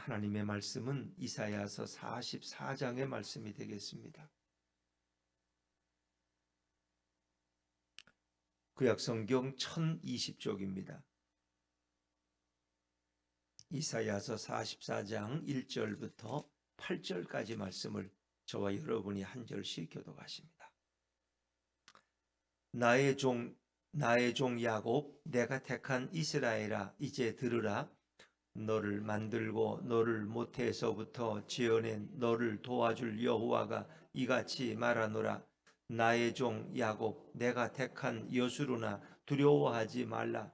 하나님의 말씀은 이사야서 44장의 말씀이 되겠습니다. 구약성경 1020쪽입니다. 이사야서 44장 1절부터 8절까지 말씀을 저와 여러분이 한 절씩 교독하십니다. 나의 종 야곱, 내가 택한 이스라엘아, 이제 들으라. 너를 만들고 너를 모태에서부터 지어낸 너를 도와줄 여호와가 이같이 말하노라. 나의 종 야곱, 내가 택한 여수로나 두려워하지 말라.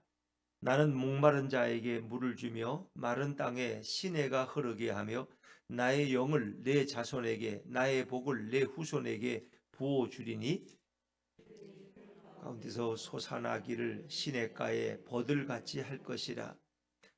나는 목마른 자에게 물을 주며 마른 땅에 시내가 흐르게 하며 나의 영을 내 자손에게, 나의 복을 내 후손에게 부어 주리니 가운데서 솟아나기를 시냇가에 버들같이 할 것이라.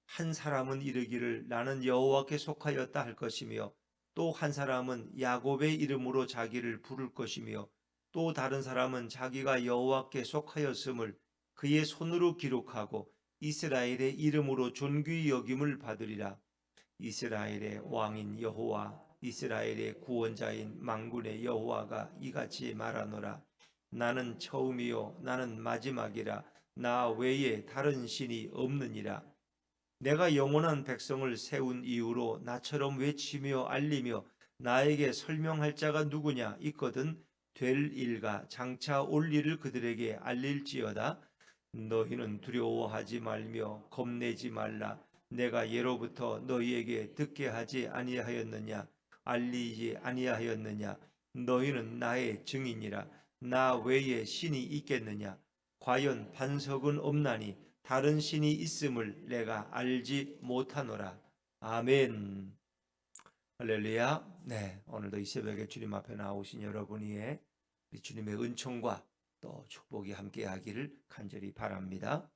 한 사람은 이르기를 나는 여호와께 속하였다 할 것이며, 또 한 사람은 야곱의 이름으로 자기를 부를 것이며, 또 다른 사람은 자기가 여호와께 속하였음을 그의 손으로 기록하고 이스라엘의 이름으로 존귀 여김을 받으리라. 이스라엘의 왕인 여호와, 이스라엘의 구원자인 만군의 여호와가 이같이 말하노라. 나는 처음이요 나는 마지막이라. 나 외에 다른 신이 없느니라. 내가 영원한 백성을 세운 이후로 나처럼 외치며 알리며 나에게 설명할 자가 누구냐 있거든 될 일과 장차 올 일을 그들에게 알릴지어다. 너희는 두려워하지 말며 겁내지 말라. 내가 예로부터 너희에게 듣게 하지 아니하였느냐, 알리지 아니하였느냐. 너희는 나의 증인이라. 나 외에 신이 있겠느냐. 과연 반석은 없나니 다른 신이 있음을 내가 알지 못하노라. 아멘. 할렐루야. 네, 오늘도 이 새벽에 주님 앞에 나오신 여러분 위에 우리 주님의 은총과 또 축복이 함께하기를 간절히 바랍니다.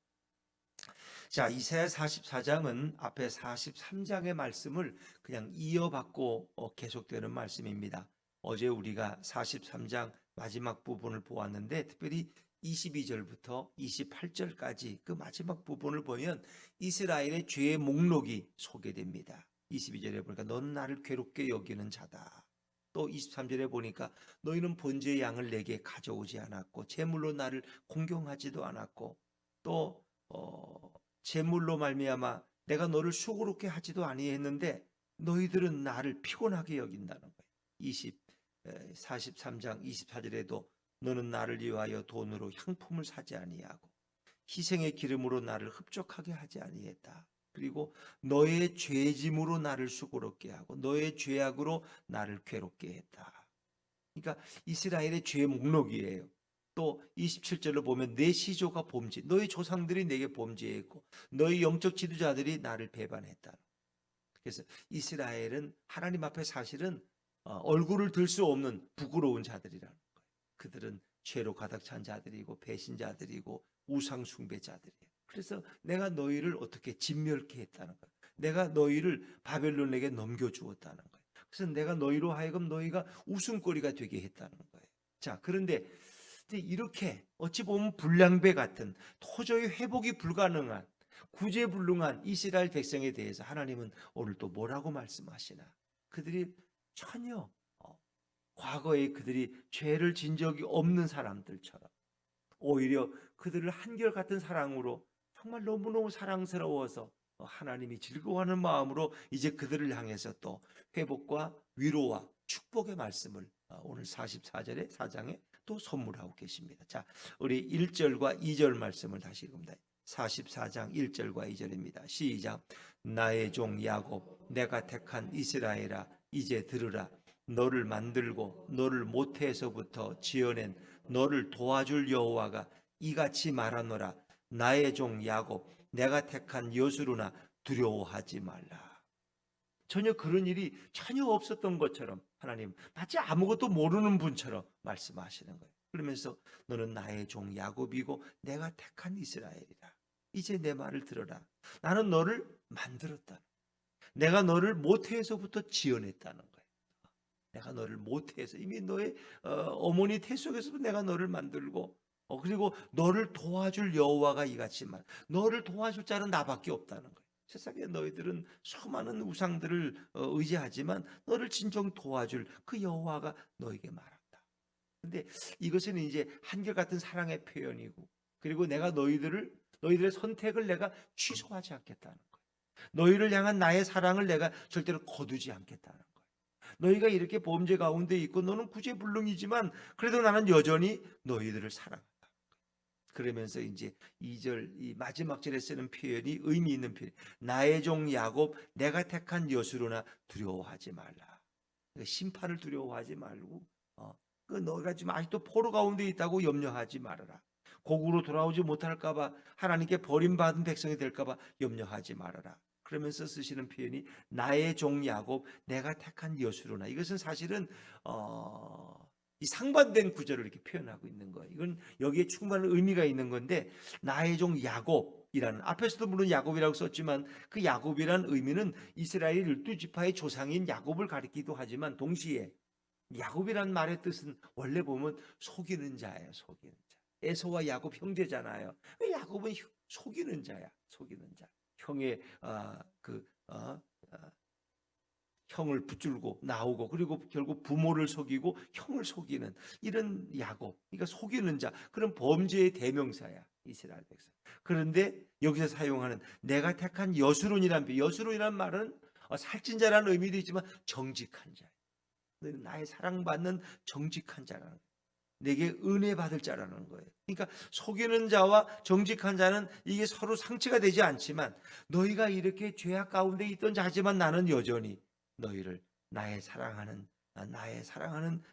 자, 이사야 44장은 앞에 43장의 말씀을 그냥 이어받고 계속되는 말씀입니다. 어제 우리가 43장 마지막 부분을 보았는데, 특별히 22절부터 28절까지 그 마지막 부분을 보면 이스라엘의 죄의 목록이 소개됩니다. 22절에 보니까 너는 나를 괴롭게 여기는 자다. 또 23절에 보니까 너희는 번제의 양을 내게 가져오지 않았고 제물로 나를 공경하지도 않았고, 또 제물로 말미암아 내가 너를 수고롭게 하지도 아니했는데 너희들은 나를 피곤하게 여긴다는 거예요. 43장 24절에도 너는 나를 위하여 돈으로 향품을 사지 아니하고 희생의 기름으로 나를 흡족하게 하지 아니했다. 그리고 너의 죄짐으로 나를 수고롭게 하고 너의 죄악으로 나를 괴롭게 했다. 그러니까 이스라엘의 죄의 목록이에요. 또 27절로 보면 내 시조가 범죄, 너희 조상들이 내게 범죄했고 너희 영적 지도자들이 나를 배반했다. 그래서 이스라엘은 하나님 앞에 사실은 얼굴을 들 수 없는 부끄러운 자들이라는 거예요. 그들은 죄로 가득 찬 자들이고 배신자들이고 우상 숭배자들이에요. 그래서 내가 너희를 어떻게 진멸케 했다는 거예요. 내가 너희를 바벨론에게 넘겨주었다는 거예요. 그래서 내가 너희로 하여금 너희가 웃음거리가 되게 했다는 거예요. 자, 그런데 이렇게 어찌 보면 불량배 같은 도저히 회복이 불가능한 구제불능한 이스라엘 백성에 대해서 하나님은 오늘 또 뭐라고 말씀하시나? 그들이 전혀 과거에 그들이 죄를 진 적이 없는 사람들처럼 오히려 그들을 한결같은 사랑으로 정말 너무너무 사랑스러워서 하나님이 즐거워하는 마음으로 이제 그들을 향해서 또 회복과 위로와 축복의 말씀을 오늘 44절의 4장에 또 선물하고 계십니다. 자, 우리 1절과 2절 말씀을 다시 읽습니다. 44장 1절과 2절입니다. 시작. 나의 종 야곱, 내가 택한 이스라엘아, 이제 들으라. 너를 만들고 너를 모태에서부터 지어낸 너를 도와줄 여호와가 이같이 말하노라. 나의 종 야곱, 내가 택한 여수로나 두려워하지 말라. 전혀 그런 일이 전혀 없었던 것처럼 하나님 마치 아무것도 모르는 분처럼 말씀하시는 거예요. 그러면서 너는 나의 종 야곱이고 내가 택한 이스라엘이라. 이제 내 말을 들어라. 나는 너를 만들었다. 내가 너를 모태에서부터 지어냈다는 거예요. 내가 너를 모태에서 이미 너의 어머니 태 속에서도 내가 너를 만들고 그리고 너를 도와줄 여호와가 이같이 말. 너를 도와줄 자는 나밖에 없다는 거예요. 세상에 너희들은 수많은 우상들을 의지하지만 너를 진정 도와줄 그 여호와가 너에게 말한다. 근데 이것은 이제 한결같은 사랑의 표현이고, 그리고 내가 너희들의 선택을 내가 취소하지 않겠다는 거예요. 너희를 향한 나의 사랑을 내가 절대로 거두지 않겠다는 거예요. 너희가 이렇게 범죄 가운데 있고 너는 구제불능이지만 그래도 나는 여전히 너희들을 사랑한다. 그러면서 이제 2절 이 마지막 절에 쓰는 표현이 의미 있는 표현. 나의 종 야곱 내가 택한 여수로나 두려워하지 말라. 심판을 두려워하지 말고 너희가 지금 아직도 포로 가운데 있다고 염려하지 말아라. 고국으로 돌아오지 못할까봐, 하나님께 버림받은 백성이 될까봐 염려하지 말아라. 그러면서 쓰시는 표현이 나의 종 야곱 내가 택한 여수로나. 이것은 사실은 이 상반된 구절을 이렇게 표현하고 있는 거예요. 이건 여기에 충분한 의미가 있는 건데, 나의 종 야곱이라는, 앞에서도 물론 야곱이라고 썼지만 그 야곱이라는 의미는 이스라엘 12지파의 조상인 야곱을 가리키기도 하지만, 동시에 야곱이란 말의 뜻은 원래 보면 속이는 자예요. 속이는 자. 에서와 야곱 형제잖아요. 야곱은 속이는 자야. 속이는 자. 형의 형을 붙들고 나오고, 그리고 결국 부모를 속이고 형을 속이는 이런 야곱. 그러니까 속이는 자. 그런 범죄의 대명사야. 이스라엘 백성. 그런데 여기서 사용하는 내가 택한 여수론이란 말은 살찐 자라는 의미도 있지만 정직한 자. 나의 사랑받는 정직한 자라는 거예요. 내게 은혜 받을 자라는 거예요. 그러니까 속이는 자와 정직한 자는 이게 서로 상치가 되지 않지만, 너희가 이렇게 죄악 가운데 있던 자지만 나는 여전히 너희를 나의 사랑하는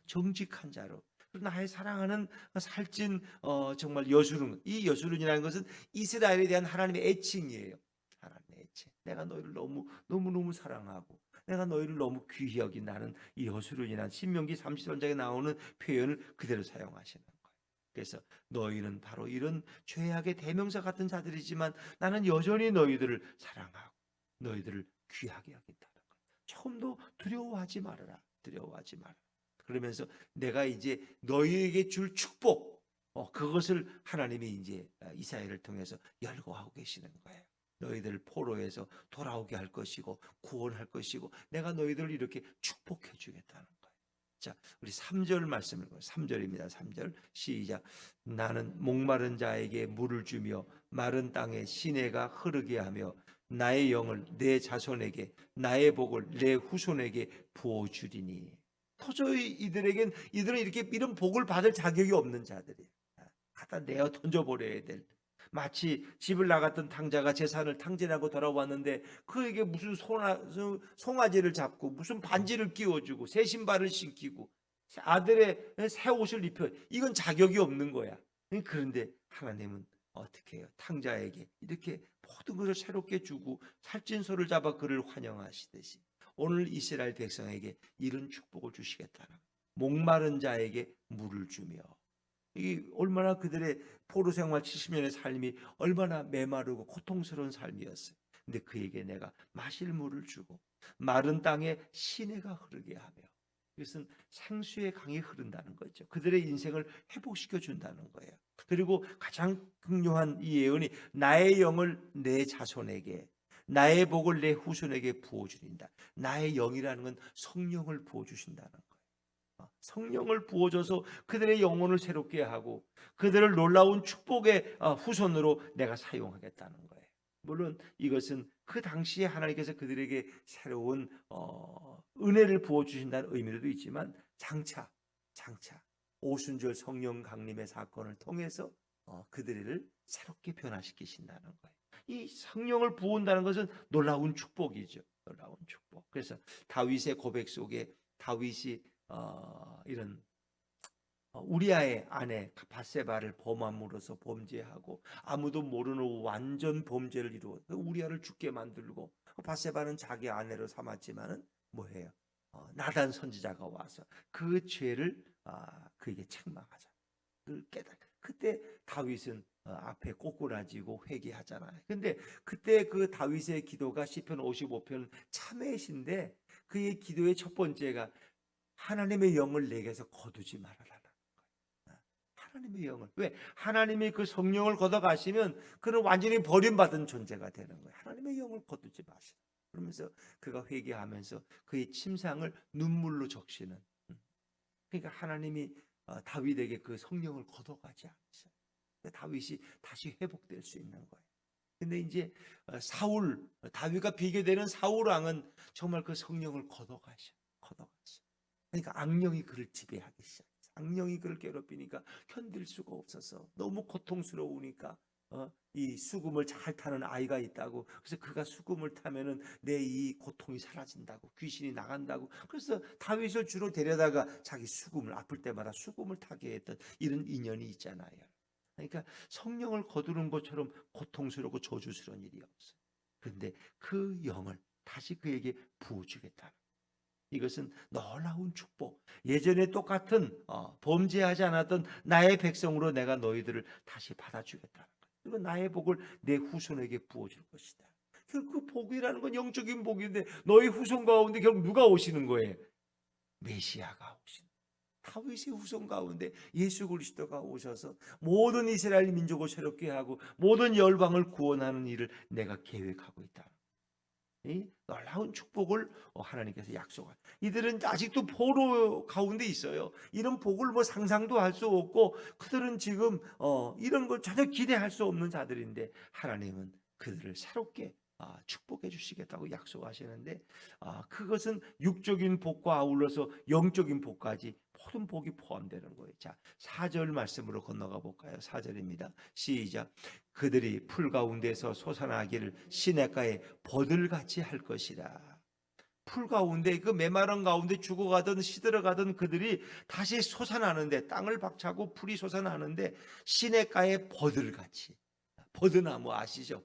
정직한 자로, 나의 사랑하는 살찐 정말 여수른, 이 여수른이라는 것은 이스라엘에 대한 하나님의 애칭이에요. 하나님의 애칭. 내가 너희를 너무 사랑하고 내가 너희를 너무 귀히 여긴 나는 이 여수른이라는 신명기 30장에 나오는 표현을 그대로 사용하시는 거예요. 그래서 너희는 바로 이런 죄악의 대명사 같은 자들이지만 나는 여전히 너희들을 사랑하고 너희들을 귀하게 여긴다는 거예요. 조금도 두려워하지 말아라. 두려워하지 말아라. 그러면서 내가 이제 너희에게 줄 축복, 그것을 하나님이 이제 이사야를 통해서 열거하고 계시는 거예요. 너희들 포로에서 돌아오게 할 것이고 구원할 것이고 내가 너희들을 이렇게 축복해 주겠다는 거예요. 자, 우리 3절 말씀을 보세요. 3절입니다. 3절 시작. 나는 목마른 자에게 물을 주며 마른 땅에 시내가 흐르게 하며 나의 영을 내 자손에게 나의 복을 내 후손에게 부어주리니. 도저히 이들은 이렇게 이런 복을 받을 자격이 없는 자들이에요. 갖다 내어 던져버려야 될, 마치 집을 나갔던 탕자가 재산을 탕진하고 돌아왔는데 그에게 무슨 송아지를 잡고 무슨 반지를 끼워주고 새 신발을 신기고 아들의 새 옷을 입혀, 이건 자격이 없는 거야. 그런데 하나님은 어떻게 해요? 탕자에게 이렇게 모든 것을 새롭게 주고 살찐 소를 잡아 그를 환영하시듯이 오늘 이스라엘 백성에게 이런 축복을 주시겠다는, 목마른 자에게 물을 주며. 이 얼마나 그들의 포로 생활 70년의 삶이 얼마나 메마르고 고통스러운 삶이었어요. 근데 그에게 내가 마실 물을 주고 마른 땅에 시내가 흐르게 하며, 이것은 생수의 강이 흐른다는 거죠. 그들의 인생을 회복시켜 준다는 거예요. 그리고 가장 중요한 이 예언이 나의 영을 내 자손에게 나의 복을 내 후손에게 부어주린다. 나의 영이라는 건 성령을 부어주신다는 거예요. 성령을 부어줘서 그들의 영혼을 새롭게 하고 그들을 놀라운 축복의 후손으로 내가 사용하겠다는 거예요. 물론 이것은 그 당시에 하나님께서 그들에게 새로운 은혜를 부어주신다는 의미도 있지만 장차 오순절 성령 강림의 사건을 통해서 그들을 새롭게 변화시키신다는 거예요. 이 성령을 부은다는 것은 놀라운 축복이죠. 놀라운 축복. 그래서 다윗의 고백 속에 다윗이 이런 우리아의 아내 밧세바를 범함으로써 범죄하고 아무도 모르는 완전 범죄를 이루어 우리아를 죽게 만들고, 밧세바는 자기 아내로 삼았지만은 뭐해요? 나단 선지자가 와서 그 죄를 그에게 책망하자. 그걸 그때 다윗은 앞에 꼬꾸라지고 회개하잖아요. 근데 그때 그 다윗의 기도가 시편 55편 참회신데 그의 기도의 첫 번째가 하나님의 영을 내게서 거두지 말아라. 하나님의 영을. 왜? 하나님이 그 성령을 걷어가시면 그는 완전히 버림받은 존재가 되는 거예요. 하나님의 영을 거두지 마시라. 그러면서 그가 회개하면서 그의 침상을 눈물로 적시는. 그러니까 하나님이 다윗에게 그 성령을 걷어가지 않으셔. 다윗이 다시 회복될 수 있는 거예요. 근데 이제 다윗과 비교되는 사울 왕은 정말 그 성령을 걷어가셔. 그러니까 악령이 그를 지배하기 시작했어. 악령이 그를 괴롭히니까 견딜 수가 없어서 너무 고통스러우니까 이 수금을 잘 타는 아이가 있다고. 그래서 그가 수금을 타면은 내 이 고통이 사라진다고, 귀신이 나간다고. 그래서 다윗을 주로 데려다가 자기 수금을 아플 때마다 수금을 타게 했던 이런 인연이 있잖아요. 그러니까 성령을 거두는 것처럼 고통스럽고 저주스러운 일이 없어요. 그런데 그 영을 다시 그에게 부어주겠다. 이것은 놀라운 축복. 예전에 똑같은 범죄하지 않았던 나의 백성으로 내가 너희들을 다시 받아주겠다는 거예요. 그리고 나의 복을 내 후손에게 부어줄 것이다. 결국 그 복이라는 건 영적인 복인데 너희 후손 가운데 결국 누가 오시는 거예요? 메시아가 오시는 거예요. 다윗의 후손 가운데 예수 그리스도가 오셔서 모든 이스라엘 민족을 새롭게 하고 모든 열방을 구원하는 일을 내가 계획하고 있다. 이 놀라운 축복을 하나님께서 약속한. 이들은 아직도 포로 가운데 있어요. 이런 복을 뭐 상상도 할 수 없고 그들은 지금 이런 걸 전혀 기대할 수 없는 자들인데 하나님은 그들을 새롭게 축복해 주시겠다고 약속하시는데 그것은 육적인 복과 아울러서 영적인 복까지 모든 복이 포함되는 거예요. 자, 4절 말씀으로 건너가 볼까요? 4절입니다. 시작. 그들이 풀 가운데서 솟아나기를 시냇가에 버들같이 할 것이라. 풀 가운데 그 메마른 가운데 죽어가던 시들어가던 그들이 다시 솟아나는데, 땅을 박차고 풀이 솟아나는데 시냇가에 버들같이. 버드나무 아시죠?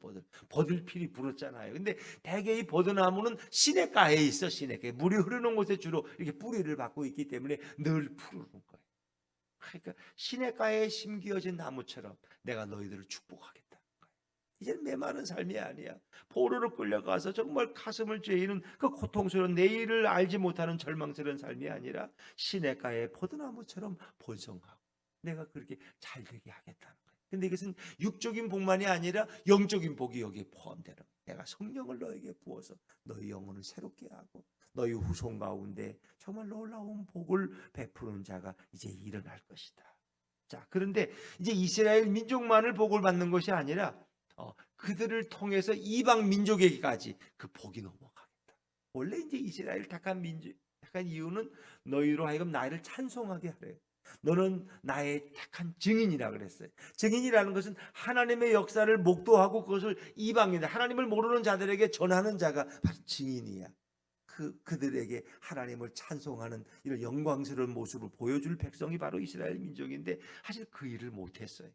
버들필이 불었잖아요. 근데 대개 이 버드나무는 시냇가에 있어. 시냇가에 물이 흐르는 곳에 주로 이렇게 뿌리를 받고 있기 때문에 늘 푸르는 거예요. 그러니까 시냇가에 심기어진 나무처럼 내가 너희들을 축복하겠다. 이제는 메마른 삶이 아니야. 포로로 끌려가서 정말 가슴을 죄이는 그 고통스러운 내일을 알지 못하는 절망스러운 삶이 아니라 시냇가의 포도나무처럼 번성하고 내가 그렇게 잘 되게 하겠다는 거야. 근데 이것은 육적인 복만이 아니라 영적인 복이 여기에 포함되는 거야. 내가 성령을 너에게 부어서 너희 영혼을 새롭게 하고 너희 후손 가운데 정말 놀라운 복을 베푸는 자가 이제 일어날 것이다. 자, 그런데 이제 이스라엘 민족만을 복을 받는 것이 아니라 그들을 통해서 이방 민족에게까지 그 복이 넘어가겠다. 원래 이제 이스라엘 택한 이유는 너희로 하여금 나를 찬송하게 하래요. 너는 나의 택한 증인이라 그랬어요. 증인이라는 것은 하나님의 역사를 목도하고 그것을 이방인들, 하나님을 모르는 자들에게 전하는 자가 바로 증인이야. 그들에게 하나님을 찬송하는 이런 영광스러운 모습을 보여줄 백성이 바로 이스라엘 민족인데 사실 그 일을 못했어요.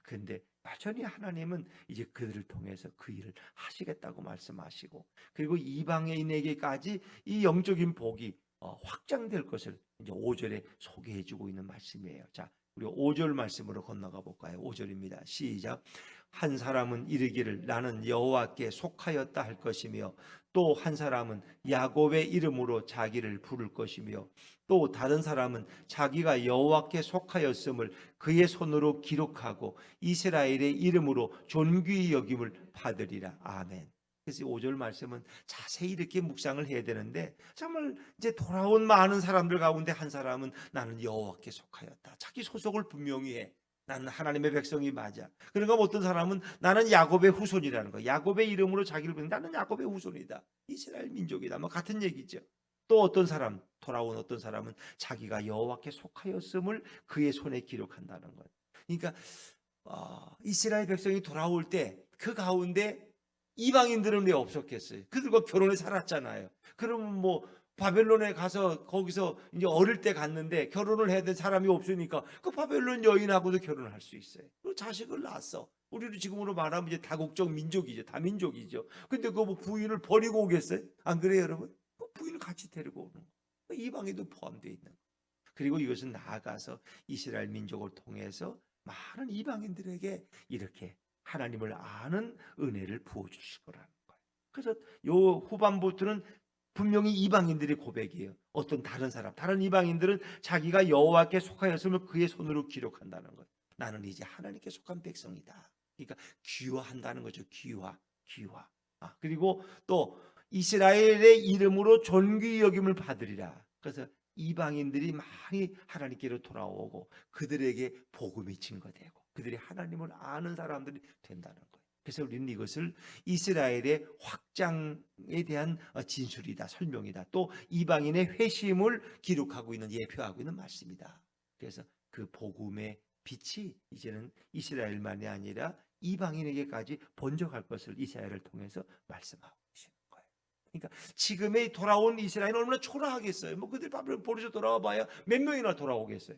그런데 여전히 하나님은 이제 그들을 통해서 그 일을 하시겠다고 말씀하시고, 그리고 이방인에게까지 이 영적인 복이 확장될 것을 이제 5절에 소개해주고 있는 말씀이에요. 자, 우리 5절 말씀으로 건너가 볼까요? 5절입니다. 시작. 한 사람은 이르기를 나는 여호와께 속하였다 할 것이며 또 한 사람은 야곱의 이름으로 자기를 부를 것이며 또 다른 사람은 자기가 여호와께 속하였음을 그의 손으로 기록하고 이스라엘의 이름으로 존귀히 여김을 받으리라. 아멘. 그래서 5절 말씀은 자세히 이렇게 묵상을 해야 되는데 정말 이제 돌아온 많은 사람들 가운데 한 사람은 나는 여호와께 속하였다. 자기 소속을 분명히 해. 나는 하나님의 백성이 맞아. 그러니까 어떤 사람은 나는 야곱의 후손이라는 거. 야곱의 이름으로 자기를 부르는 나는 야곱의 후손이다. 이스라엘 민족이다. 뭐 같은 얘기죠. 또 어떤 사람, 돌아온 어떤 사람은 자기가 여호와께 속하였음을 그의 손에 기록한다는 것. 그러니까 이스라엘 백성이 돌아올 때 그 가운데 이방인들은 왜 없었겠어요? 그들과 결혼해 살았잖아요. 그러면 뭐 바벨론에 가서 거기서 이제 어릴 때 갔는데 결혼을 해야 될 사람이 없으니까 그 바벨론 여인하고도 결혼할 수 있어요. 그리고 자식을 낳았어. 우리도 지금으로 말하면 이제 다국적 민족이죠. 다민족이죠. 근데 그 뭐 부인을 버리고 오겠어요? 안 그래요, 여러분? 그 부인을 같이 데리고 오는 거. 이방에도 포함되어 있는 거. 그리고 이것은 나아가서 이스라엘 민족을 통해서 많은 이방인들에게 이렇게 하나님을 아는 은혜를 부어주실 거라는 거예요. 그래서 요 후반부터는 분명히 이방인들의 고백이에요. 어떤 다른 사람, 다른 이방인들은 자기가 여호와께 속하였음을 그의 손으로 기록한다는 것. 나는 이제 하나님께 속한 백성이다. 그러니까 귀화한다는 거죠. 귀화. 그리고 또 이스라엘의 이름으로 존귀 여김을 받으리라. 그래서 이방인들이 많이 하나님께로 돌아오고 그들에게 복음이 증거되고 그들이 하나님을 아는 사람들이 된다는 거예요. 그래서 우리는 이것을 이스라엘의 확장에 대한 진술이다, 설명이다. 또 이방인의 회심을 기록하고 있는, 예표하고 있는 말씀이다. 그래서 그 복음의 빛이 이제는 이스라엘만이 아니라 이방인에게까지 번져갈 것을 이사야를 통해서 말씀하고 계시는 거예요. 그러니까 지금의 돌아온 이스라엘은 얼마나 초라하겠어요. 뭐 그들 바벨론 포로에서 돌아와 봐야 몇 명이나 돌아오겠어요.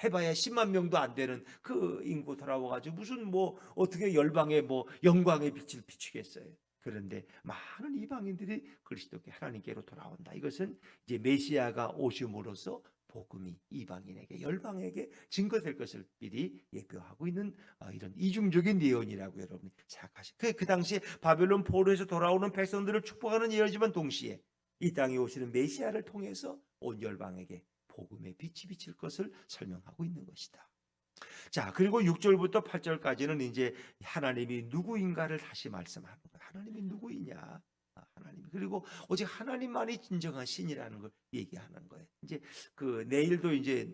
해봐야 10만 명도 안 되는 그 인구 돌아와가지고 무슨 뭐 어떻게 열방의 뭐 영광의 빛을 비추겠어요. 그런데 많은 이방인들이 그리스도께 하나님께로 돌아온다. 이것은 이제 메시아가 오심으로써 복음이 이방인에게, 열방에게 증거될 것을 미리 예표하고 있는 이런 이중적인 예언이라고 여러분이 생각하시고, 그 당시에 바벨론 포로에서 돌아오는 백성들을 축복하는 예언이지만 동시에 이 땅에 오시는 메시아를 통해서 온 열방에게 복음의 빛이 비칠 것을 설명하고 있는 것이다. 자, 그리고 6절부터 8절까지는 이제 하나님이 누구인가를 다시 말씀하는 거예요. 하나님이 누구이냐? 하나님. 그리고 오직 하나님만이 진정한 신이라는 걸 얘기하는 거예요. 이제 그 내일도 이제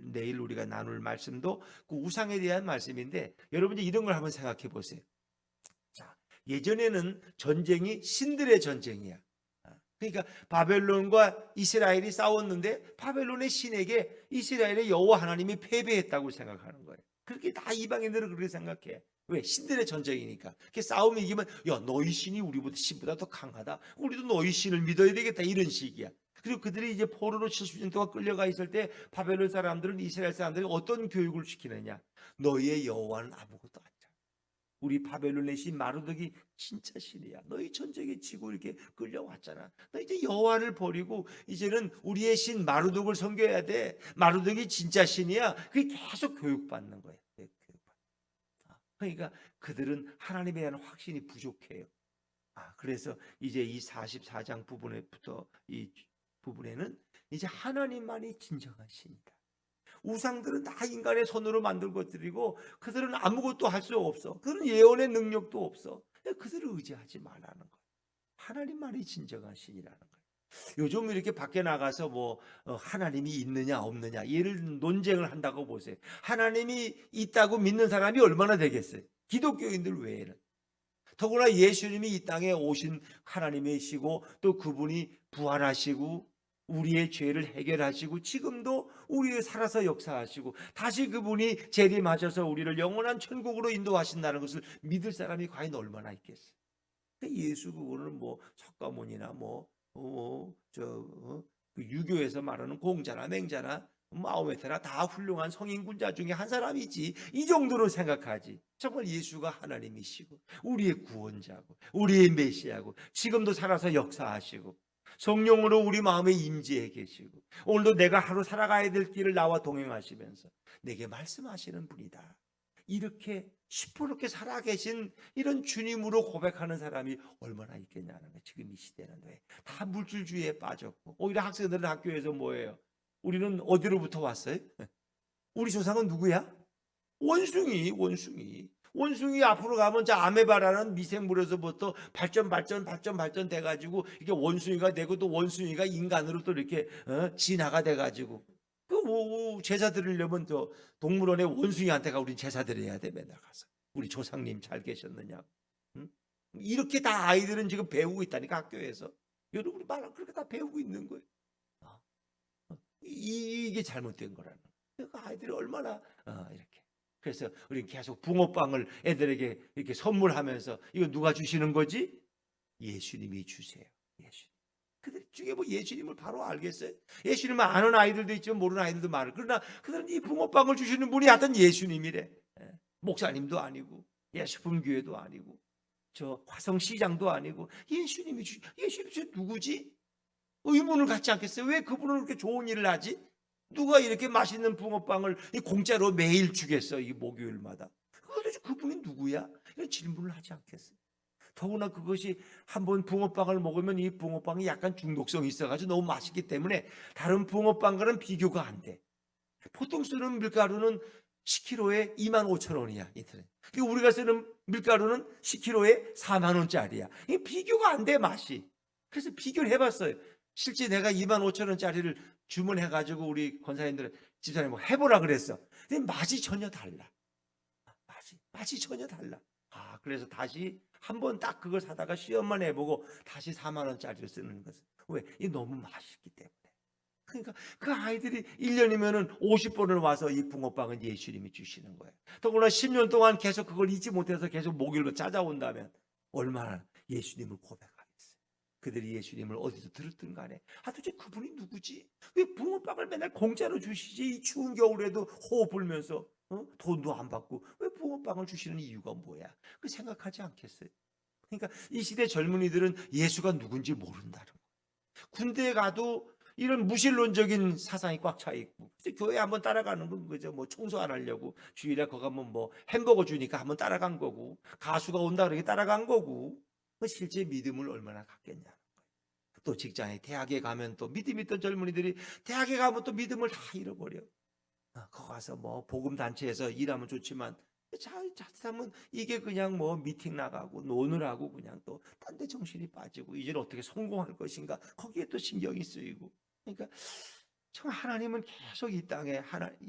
내일 우리가 나눌 말씀도 그 우상에 대한 말씀인데, 여러분 이런 걸 한번 생각해 보세요. 자, 예전에는 전쟁이 신들의 전쟁이야. 그러니까 바벨론과 이스라엘이 싸웠는데 바벨론의 신에게 이스라엘의 여호와 하나님이 패배했다고 생각하는 거예요. 그렇게 다 이방인들은 그렇게 생각해. 왜? 신들의 전쟁이니까. 그렇게 싸움이 이기면 야, 너희 신이 우리보다 신보다 더 강하다. 우리도 너희 신을 믿어야 되겠다. 이런 식이야. 그리고 그들이 이제 포로로 70년 동안 끌려가 있을 때 바벨론 사람들은 이스라엘 사람들이 어떤 교육을 시키느냐? 너희의 여호와는 아무것도 아니야. 우리 바벨론의 신 마르독이 진짜 신이야. 너희 전쟁에 지고 이렇게 끌려왔잖아. 너 이제 여호와를 버리고 이제는 우리의 신 마르독을 섬겨야 돼. 마르독이 진짜 신이야. 그게 계속 교육받는 거예요. 그러니까 그들은 하나님에 대한 확신이 부족해요. 그래서 이제 이 44장 부분에부터 이 부분에는 이제 하나님만이 진정한 신이다. 우상들은 다 인간의 손으로 만든 것들이고 그들은 아무것도 할 수 없어. 그들은 예언의 능력도 없어. 그들을 의지하지 말라는 거예요. 하나님만이 진정한 신이라는 거예요. 요즘 이렇게 밖에 나가서 뭐 하나님이 있느냐 없느냐 이를 논쟁을 한다고 보세요. 하나님이 있다고 믿는 사람이 얼마나 되겠어요? 기독교인들 외에는. 더구나 예수님이 이 땅에 오신 하나님이시고 또 그분이 부활하시고 우리의 죄를 해결하시고 지금도 우리에 살아서 역사하시고 다시 그분이 재림하셔서 우리를 영원한 천국으로 인도하신다는 것을 믿을 사람이 과연 얼마나 있겠어요? 예수 그거는 뭐 석가모니나 그 유교에서 말하는 공자나 맹자나 마호메트나 다 훌륭한 성인군자 중에 한 사람이지, 이 정도로 생각하지. 정말 예수가 하나님이시고 우리의 구원자고 우리의 메시아고 지금도 살아서 역사하시고 성령으로 우리 마음에 임재해 계시고 오늘도 내가 하루 살아가야 될 길을 나와 동행하시면서 내게 말씀하시는 분이다. 이렇게 시퍼렇게 살아계신 이런 주님으로 고백하는 사람이 얼마나 있겠냐는 거예요. 지금 이 시대는 왜 다 물질주의에 빠졌고, 오히려 학생들은 학교에서 뭐예요? 우리는 어디로부터 왔어요? 우리 조상은 누구야? 원숭이 앞으로 가면 자 아메바라는 미생물에서부터 발전 돼가지고 이게 원숭이가 되고 또 원숭이가 인간으로 또 이렇게 진화가 돼가지고 제사 드리려면 또 동물원에 원숭이한테 가 우리 제사 드려야 돼. 맨날 가서 우리 조상님 잘 계셨느냐. 응? 이렇게 다 아이들은 지금 배우고 있다니까 학교에서. 여러분이 말 그렇게 다 배우고 있는 거예요. 이게 잘못된 거라는 거예요. 아이들이 얼마나 이렇게. 그래서 우리 계속 붕어빵을 애들에게 이렇게 선물하면서 이거 누가 주시는 거지? 예수님이 주세요. 예수님. 그들 중에 뭐 예수님을 바로 알겠어요? 예수님을 아는 아이들도 있지만 모르는 아이들도 많을. 그러나 그들은 이 붕어빵을 주시는 분이 하여튼 예수님이래. 목사님도 아니고 예수품교회도 아니고 저 화성시장도 아니고 예수님이 누구지? 의문을 갖지 않겠어요? 왜 그분은 그렇게 좋은 일을 하지? 누가 이렇게 맛있는 붕어빵을 공짜로 매일 주겠어? 이 목요일마다. 도대체 그분이 누구야? 이런 질문을 하지 않겠어요? 더구나 그것이 한번 붕어빵을 먹으면 이 붕어빵이 약간 중독성이 있어가지고 너무 맛있기 때문에 다른 붕어빵과는 비교가 안 돼. 보통 쓰는 밀가루는 10kg에 25,000원이야 인터넷. 우리가 쓰는 밀가루는 10kg에 4만 원짜리야. 이게 비교가 안 돼 맛이. 그래서 비교를 해봤어요. 실제 내가 25,000원짜리를 주문해가지고 우리 권사님들 집사님 뭐 해보라 그랬어. 근데 맛이 전혀 달라. 맛이 전혀 달라. 그래서 다시 한번 딱 그걸 사다가 시험만 해보고 다시 4만 원짜리를 쓰는 것은 왜? 이 너무 맛있기 때문에. 그러니까 그 아이들이 1년이면은 50번을 와서 이 붕어빵은 예수님이 주시는 거예요. 더구나 10년 동안 계속 그걸 잊지 못해서 계속 목요일로 찾아온다면 얼마나 예수님을 고백하겠어요. 그들이 예수님을 어디서 들었든 간에 도대체 그분이 누구지? 왜 붕어빵을 맨날 공짜로 주시지? 이 추운 겨울에도 호흡 불면서 돈도 안 받고 왜 붕어빵을 주시는 이유가 뭐야? 그 생각하지 않겠어요? 그러니까 이 시대 젊은이들은 예수가 누군지 모른다는 거예요. 군대에 가도 이런 무신론적인 사상이 꽉 차 있고 교회 한번 따라가는 건 그죠. 뭐 청소 안 하려고 주일에 거기 가면 뭐 햄버거 주니까 한번 따라간 거고 가수가 온다 그러게 따라간 거고 실제 믿음을 얼마나 갖겠냐. 또 직장에 대학에 가면 또 믿음 있던 젊은이들이 대학에 가면 또 믿음을 다 잃어버려. 거기 가서 뭐 복음 단체에서 일하면 좋지만 자칫하면 이게 그냥 뭐 미팅 나가고 노느라고 그냥 또 딴 데 정신이 빠지고 이제는 어떻게 성공할 것인가 거기에 또 신경이 쓰이고. 그러니까 참 하나님은 계속 이 땅에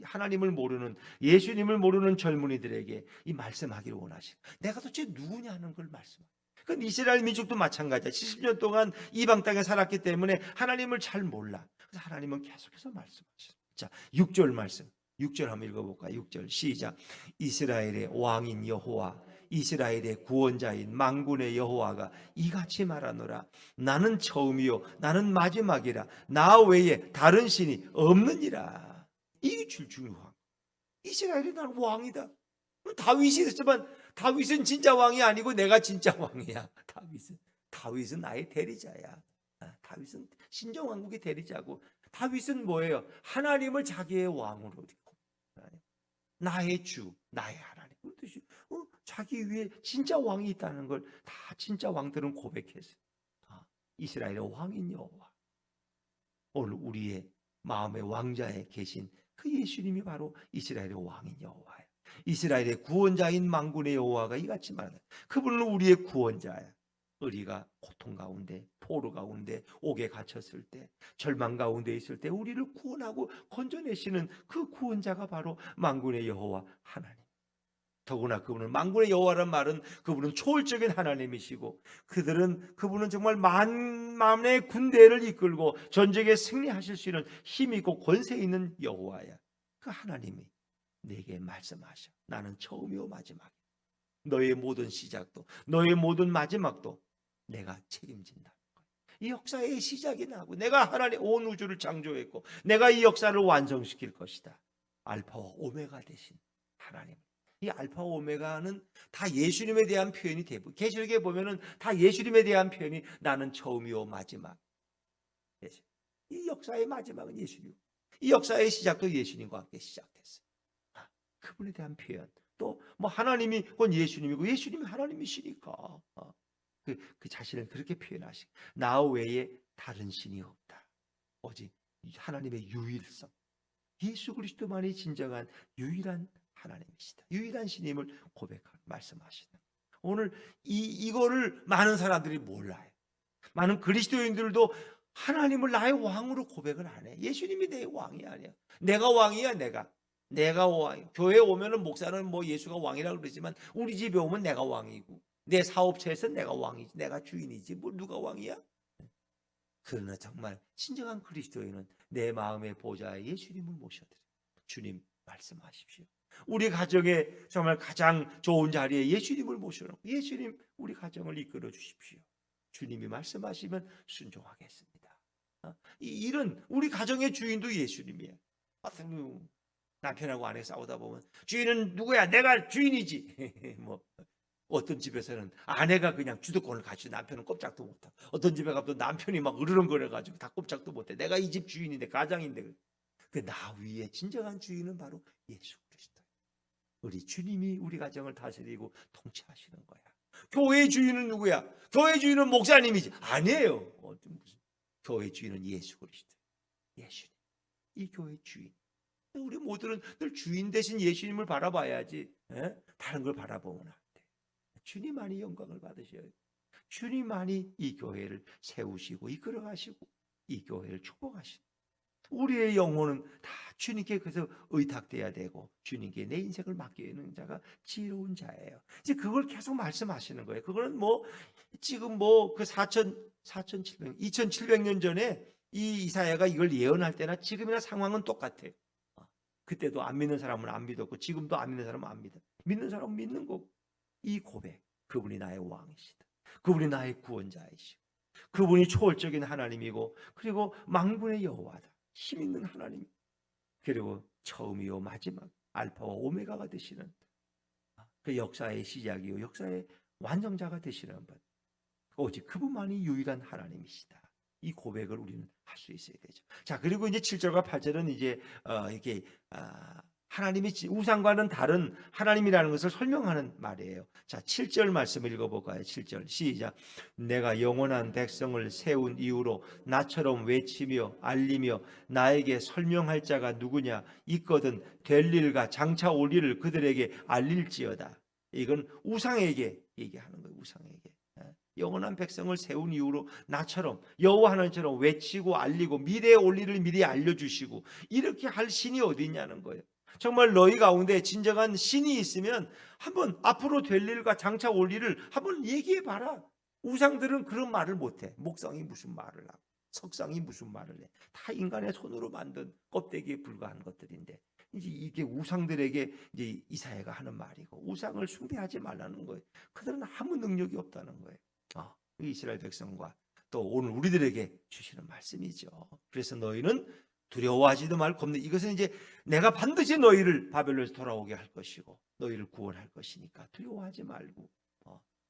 하나님을 모르는 예수님을 모르는 젊은이들에게 이 말씀하기를 원하시고 내가 도대체 누구냐는 걸 말씀합니다. 그 이스라엘 민족도 마찬가지야. 70년 동안 이방 땅에 살았기 때문에 하나님을 잘 몰라. 그래서 하나님은 계속해서 말씀하시죠. 자, 6절 말씀. 6절 한번 읽어볼까요? 6절 시작. 이스라엘의 왕인 여호와 이스라엘의 구원자인 만군의 여호와가 이같이 말하노라. 나는 처음이요 나는 마지막이라. 나 외에 다른 신이 없느니라. 이게 중요한. 이스라엘이 나는 왕이다. 다윗이 있었지만 다윗은 진짜 왕이 아니고 내가 진짜 왕이야. 다윗은 나의 대리자야. 다윗은 신정왕국의 대리자고. 다윗은 뭐예요? 하나님을 자기의 왕으로 듣고 나의 주, 나의 하나님. 그 뜻이 자기 위에 진짜 왕이 있다는 걸 다 진짜 왕들은 고백했어요. 이스라엘의 왕인 여호와. 오늘 우리의 마음의 왕자에 계신 그 예수님이 바로 이스라엘의 왕인 여호와예요. 이스라엘의 구원자인 만군의 여호와가 이같이 말한다. 그분은 우리의 구원자야. 우리가 고통 가운데 포로 가운데 옥에 갇혔을 때 절망 가운데 있을 때 우리를 구원하고 건져내시는 그 구원자가 바로 만군의 여호와 하나님. 더구나 그분은 만군의 여호와란 말은 그분은 초월적인 하나님이시고 그분은 정말 만만의 군대를 이끌고 전쟁에 승리하실 수 있는 힘 있고 권세 있는 여호와야. 그 하나님이 내게 말씀하셔. 나는 처음이요 마지막. 너의 모든 시작도 너의 모든 마지막도 내가 책임진다. 이 역사의 시작이 나고 내가 하나님 온 우주를 창조했고 내가 이 역사를 완성시킬 것이다. 알파와 오메가 되신 하나님. 이 알파와 오메가는 다 예수님에 대한 표현이 대부분. 계시록에 보면은 다 예수님에 대한 표현이 나는 처음이요 마지막. 이 역사의 마지막은 예수님. 이 역사의 시작도 예수님과 함께 시작됐어요. 그분에 대한 표현. 또 뭐 하나님이 그건 예수님이고 예수님이 하나님이시니까 그 자신을 그렇게 표현하시고 나 외에 다른 신이 없다. 오직 하나님의 유일성. 예수 그리스도만이 진정한 유일한 하나님이시다. 유일한 신임을 고백하고 말씀하시다. 오늘 이거를 많은 사람들이 몰라요. 많은 그리스도인들도 하나님을 나의 왕으로 고백을 안 해. 예수님이 내 왕이 아니야. 내가 왕이야. 내가 왕. 교회에 오면은 목사는 뭐 예수가 왕이라고 그러지만 우리 집에 오면 내가 왕이고 내 사업체에서 내가 왕이지. 내가 주인이지. 뭐 누가 왕이야? 그러나 정말 진정한 그리스도인은 내 마음의 보좌에 예수님을 모셔드려요. 주님 말씀하십시오. 우리 가정에 정말 가장 좋은 자리에 예수님을 모셔놓고 예수님 우리 가정을 이끌어 주십시오. 주님이 말씀하시면 순종하겠습니다. 이런 우리 가정의 주인도 예수님이에요. 남편하고 아내 싸우다 보면 주인은 누구야? 내가 주인이지. 뭐 어떤 집에서는 아내가 그냥 주도권을 가지고 남편은 꼼짝도 못하고 어떤 집에 가면 남편이 막 으르렁거려가지고 다 꼼짝도 못해. 내가 이 집 주인인데 가장인데 그 나 위에 진정한 주인은 바로 예수 그리스도. 우리 주님이 우리 가정을 다스리고 통치하시는 거야. 교회의 주인은 누구야? 교회 주인은 목사님이지. 아니에요. 무슨 교회 주인은 예수 그리스도. 예수님. 이 교회 주인. 우리 모두는 늘 주인 대신 예수님을 바라봐야지. 예? 다른 걸 바라보면 안 돼. 주님만이 영광을 받으셔야 돼. 주님만이 이 교회를 세우시고 이끌어가시고 이 교회를 축복하시고 우리의 영혼은 다 주님께 그래서 의탁돼야 되고 주님께 내 인생을 맡기는 자가 지혜로운 자예요. 이제 그걸 계속 말씀하시는 거예요. 그거는 뭐 지금 뭐 그 2700년 전에 이 이사야가 이걸 예언할 때나 지금이나 상황은 똑같아요. 그때도 안 믿는 사람은 안 믿었고 지금도 안 믿는 사람은 안 믿어. 믿는 사람은 믿는 거고 이 고백, 그분이 나의 왕이시다. 그분이 나의 구원자이시고 그분이 초월적인 하나님이고 그리고 만군의 여호와다. 힘 있는 하나님. 그리고 처음이요 마지막 알파와 오메가가 되시는 그 역사의 시작이요 역사의 완성자가 되시는 분. 오직 그분만이 유일한 하나님이시다. 이 고백을 우리는 할 수 있어야 되죠. 자, 그리고 이제 7절과 8절은 이제 이게 하나님이 우상과는 다른 하나님이라는 것을 설명하는 말이에요. 자, 7절 말씀을 읽어볼까요? 7절 시작. 내가 영원한 백성을 세운 이후로 나처럼 외치며 알리며 나에게 설명할 자가 누구냐? 있거든 될 일과 장차 올 일을 그들에게 알릴지어다. 이건 우상에게 얘기하는 거예요. 우상에게. 영원한 백성을 세운 이후로 나처럼 여호와 하나님처럼 외치고 알리고 미래에 올 일을 미리 알려주시고 이렇게 할 신이 어디 있냐는 거예요. 정말 너희 가운데 진정한 신이 있으면 한번 앞으로 될 일과 장차 올 일을 한번 얘기해 봐라. 우상들은 그런 말을 못해. 목상이 무슨 말을 하고 석상이 무슨 말을 해. 다 인간의 손으로 만든 껍데기에 불과한 것들인데 이제 이게 우상들에게 이제 이사야가 하는 말이고 우상을 숭배하지 말라는 거예요. 그들은 아무 능력이 없다는 거예요. 이스라엘 백성과 또 오늘 우리들에게 주시는 말씀이죠. 그래서 너희는 두려워하지도 말고 겁내. 이것은 이제 내가 반드시 너희를 바벨론에서 돌아오게 할 것이고 너희를 구원할 것이니까 두려워하지 말고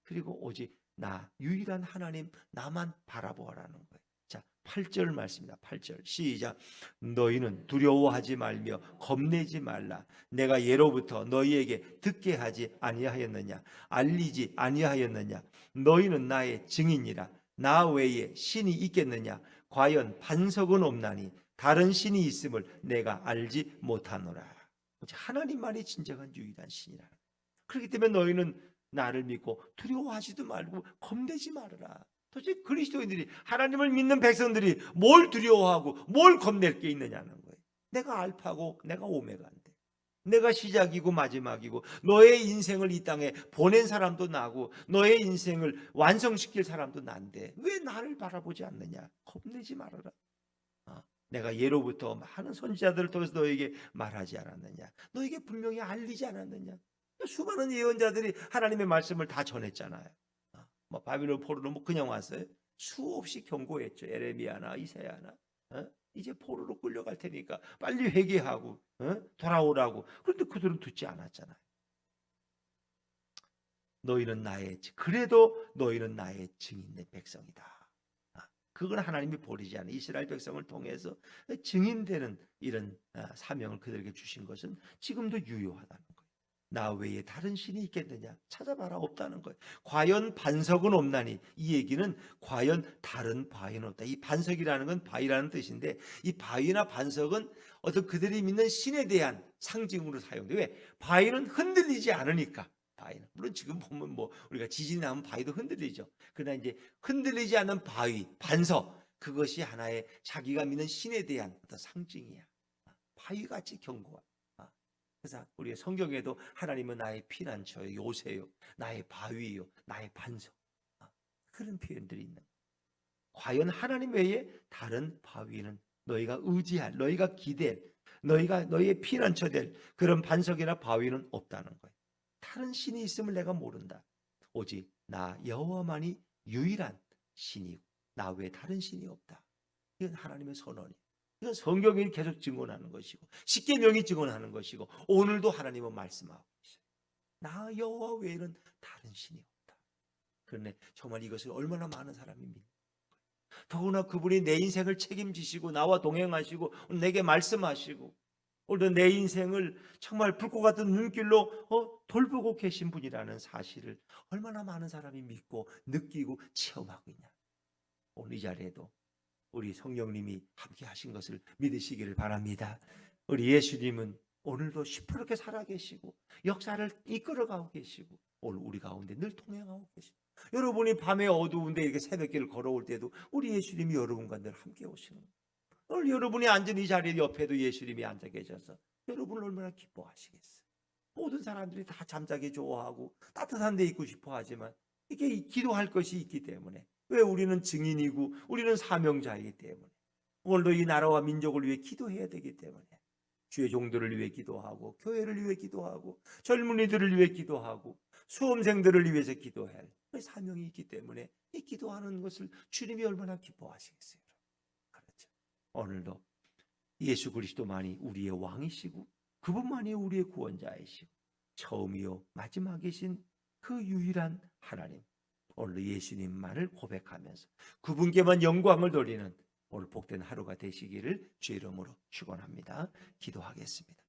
그리고 오직 나 유일한 하나님 나만 바라보라는 거예요. 자, 8절 말씀입니다. 8절 시작. 너희는 두려워하지 말며 겁내지 말라. 내가 예로부터 너희에게 듣게 하지 아니하였느냐? 알리지 아니하였느냐? 너희는 나의 증인이라. 나 외에 신이 있겠느냐? 과연 반석은 없나니 다른 신이 있음을 내가 알지 못하노라. 하나님만이 진정한 유일한 신이라. 그렇기 때문에 너희는 나를 믿고 두려워하지도 말고 겁내지 말아라. 도대체 그리스도인들이 하나님을 믿는 백성들이 뭘 두려워하고 뭘 겁낼 게 있느냐는 거예요. 내가 알파고 내가 오메가인데 내가 시작이고 마지막이고 너의 인생을 이 땅에 보낸 사람도 나고 너의 인생을 완성시킬 사람도 난데 왜 나를 바라보지 않느냐. 겁내지 말아라. 내가 예로부터 많은 선지자들을 통해서 너에게 말하지 않았느냐. 너에게 분명히 알리지 않았느냐. 수많은 예언자들이 하나님의 말씀을 다 전했잖아요. 뭐 바빌론 포로로 뭐 그냥 왔어요. 수없이 경고했죠. 에레미야나 이사야나 이제 포로로 끌려갈 테니까 빨리 회개하고 돌아오라고. 그런데 그들은 듣지 않았잖아요. 너희는 나의 그래도 너희는 나의 증인된 백성이다. 그건 하나님이 버리지 않은 이스라엘 백성을 통해서 증인되는 이런 사명을 그들에게 주신 것은 지금도 유효하다는 거예요. 나 외에 다른 신이 있겠느냐? 찾아봐라. 없다는 거예요. 과연 반석은 없나니 이 얘기는 과연 다른 바위는 없다. 이 반석이라는 건 바위라는 뜻인데 이 바위나 반석은 어떤 그들이 믿는 신에 대한 상징으로 사용돼요. 왜? 바위는 흔들리지 않으니까. 바위는 물론 지금 보면 뭐 우리가 지진이 나면 바위도 흔들리죠. 그러나 이제 흔들리지 않는 바위, 반석 그것이 하나의 자기가 믿는 신에 대한 어떤 상징이야. 바위같이 견고한. 그래서 우리의 성경에도 하나님은 나의 피난처요, 요새요, 나의 바위요, 나의 반석 그런 표현들이 있는. 과연 하나님 외에 다른 바위는 너희가 의지할, 너희가 기댈, 너희가 너희의 피난처 될 그런 반석이나 바위는 없다는 거예요. 다른 신이 있음을 내가 모른다. 오직 나 여호와만이 유일한 신이고 나 외에 다른 신이 없다. 이건 하나님의 선언이에요. 이건 성경이 계속 증언하는 것이고 십계명이 증언하는 것이고 오늘도 하나님은 말씀하고 있어요. 나 여호와 외에는 다른 신이 없다. 그런데 정말 이것을 얼마나 많은 사람이 믿는 거예요. 더구나 그분이 내 인생을 책임지시고 나와 동행하시고 내게 말씀하시고 오늘도 내 인생을 정말 불꽃 같은 눈길로 돌보고 계신 분이라는 사실을 얼마나 많은 사람이 믿고 느끼고 체험하고 있냐. 오늘 이 자리에도 우리 성령님이 함께 하신 것을 믿으시기를 바랍니다. 우리 예수님은 오늘도 시퍼렇게 살아계시고 역사를 이끌어가고 계시고 오늘 우리 가운데 늘 통행하고 계시고, 여러분이 밤에 어두운데 이렇게 새벽길을 걸어올 때도 우리 예수님이 여러분과 늘 함께 오시는 거예요. 오늘 여러분이 앉은 이 자리 옆에도 예수님이 앉아 계셔서 여러분을 얼마나 기뻐하시겠어요. 모든 사람들이 다 잠자기 좋아하고 따뜻한 데 있고 싶어 하지만 이게 기도할 것이 있기 때문에, 왜 우리는 증인이고 우리는 사명자이기 때문에 오늘도 이 나라와 민족을 위해 기도해야 되기 때문에 주의 종들을 위해 기도하고 교회를 위해 기도하고 젊은이들을 위해 기도하고 수험생들을 위해서 기도해야 할 사명이 있기 때문에 이 기도하는 것을 주님이 얼마나 기뻐하시겠어요. 그렇죠. 오늘도 예수 그리스도만이 우리의 왕이시고 그분만이 우리의 구원자이시고 처음이요 마지막이신 그 유일한 하나님, 오늘 예수님만을 고백하면서 그분께만 영광을 돌리는 오늘 복된 하루가 되시기를 주의 이름으로 축원합니다. 기도하겠습니다.